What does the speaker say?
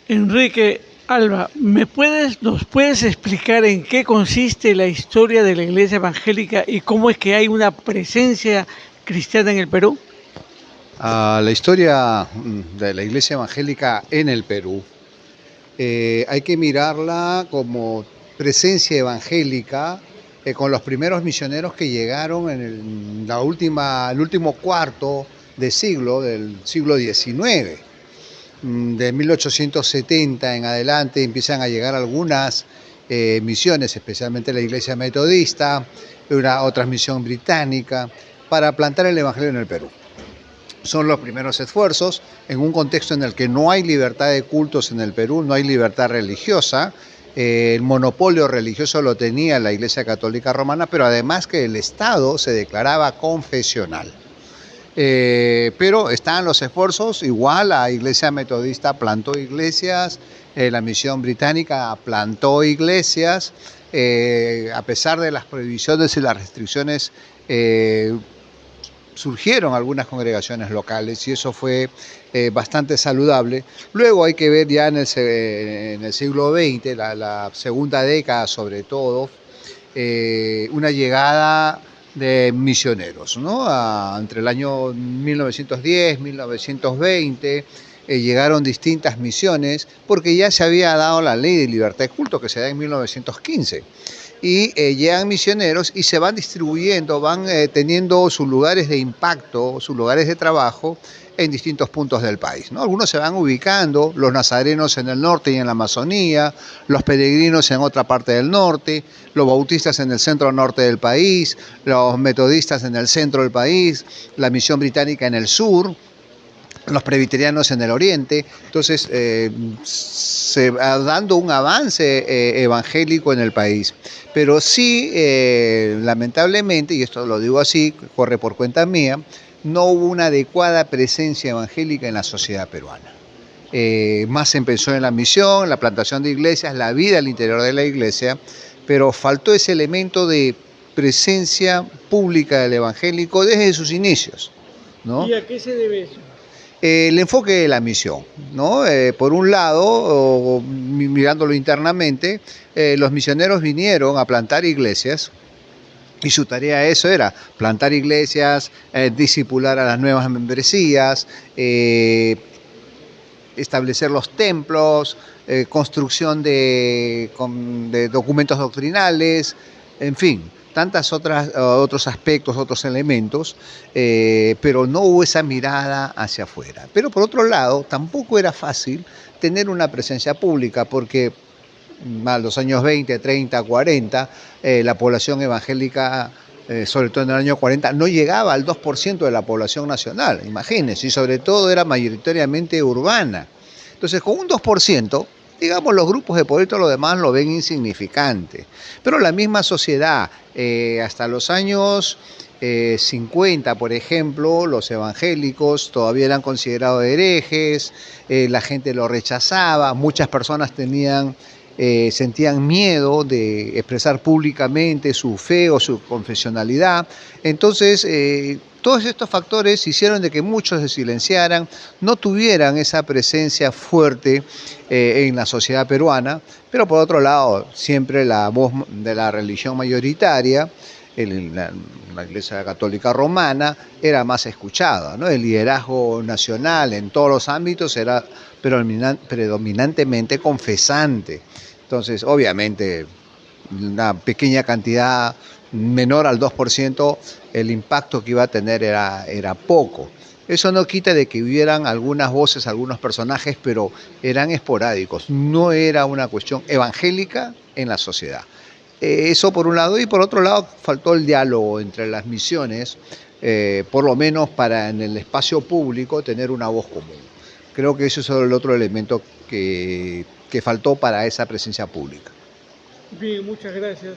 Enrique Alba, ¿nos puedes explicar en qué consiste la historia de la Iglesia Evangélica y cómo es que hay una presencia cristiana en el Perú? La historia de la Iglesia Evangélica en el Perú hay que mirarla como presencia evangélica con los primeros misioneros que llegaron en el último cuarto de siglo, del siglo XIX. De 1870 en adelante empiezan a llegar algunas misiones, especialmente la Iglesia Metodista, otra misión británica, para plantar el Evangelio en el Perú. Son los primeros esfuerzos en un contexto en el que no hay libertad de cultos en el Perú, no hay libertad religiosa. El monopolio religioso lo tenía la Iglesia Católica Romana, pero además que el Estado se declaraba confesional. Pero estaban los esfuerzos, igual la Iglesia Metodista plantó iglesias, la misión británica plantó iglesias, a pesar de las prohibiciones y las restricciones, surgieron algunas congregaciones locales y eso fue bastante saludable. Luego hay que ver ya en el siglo XX, la segunda década sobre todo, una llegada de misioneros, ¿no? Entre el año 1910, 1920, llegaron distintas misiones porque ya se había dado la ley de libertad de culto que se da en 1915 y llegan misioneros y se van distribuyendo, van teniendo sus lugares de impacto, sus lugares de trabajo en distintos puntos del país, ¿no? Algunos se van ubicando, los nazarenos en el norte y en la Amazonía, los peregrinos en otra parte del norte, los bautistas en el centro norte del país, los metodistas en el centro del país, la misión británica en el sur, los presbiterianos en el oriente. Entonces se va dando un avance evangélico en el país. Pero sí, lamentablemente, y esto lo digo así, corre por cuenta mía, no hubo una adecuada presencia evangélica en la sociedad peruana. Más empezó en la misión, la plantación de iglesias, la vida al interior de la iglesia, pero faltó ese elemento de presencia pública del evangélico desde sus inicios, ¿no? ¿Y a qué se debe eso? El enfoque de la misión, ¿no? Por un lado, mirándolo internamente, los misioneros vinieron a plantar iglesias y su tarea eso era plantar iglesias, discipular a las nuevas membresías, establecer los templos, construcción de documentos doctrinales, en fin, tantas otros aspectos, otros elementos, pero no hubo esa mirada hacia afuera. Pero por otro lado, tampoco era fácil tener una presencia pública porque a los años 20, 30, 40, la población evangélica, sobre todo en el año 40, no llegaba al 2% de la población nacional, imagínense, y sobre todo era mayoritariamente urbana. Entonces, con un 2%, digamos, los grupos de poder y todo lo demás lo ven insignificante. Pero la misma sociedad, hasta los años 50, por ejemplo, los evangélicos todavía eran considerados herejes, la gente lo rechazaba, muchas personas sentían miedo de expresar públicamente su fe o su confesionalidad. Entonces, todos estos factores hicieron de que muchos se silenciaran, no tuvieran esa presencia fuerte en la sociedad peruana, pero por otro lado, siempre la voz de la religión mayoritaria, la Iglesia Católica Romana, era más escuchada, ¿no? El liderazgo nacional en todos los ámbitos era predominantemente confesante. Entonces, obviamente, una pequeña cantidad menor al 2%, el impacto que iba a tener era poco. Eso no quita de que hubieran algunas voces, algunos personajes, pero eran esporádicos. No era una cuestión evangélica en la sociedad. Eso por un lado, y por otro lado faltó el diálogo entre las misiones, por lo menos para en el espacio público tener una voz común. Creo que eso es el otro elemento que faltó para esa presencia pública. Bien, muchas gracias.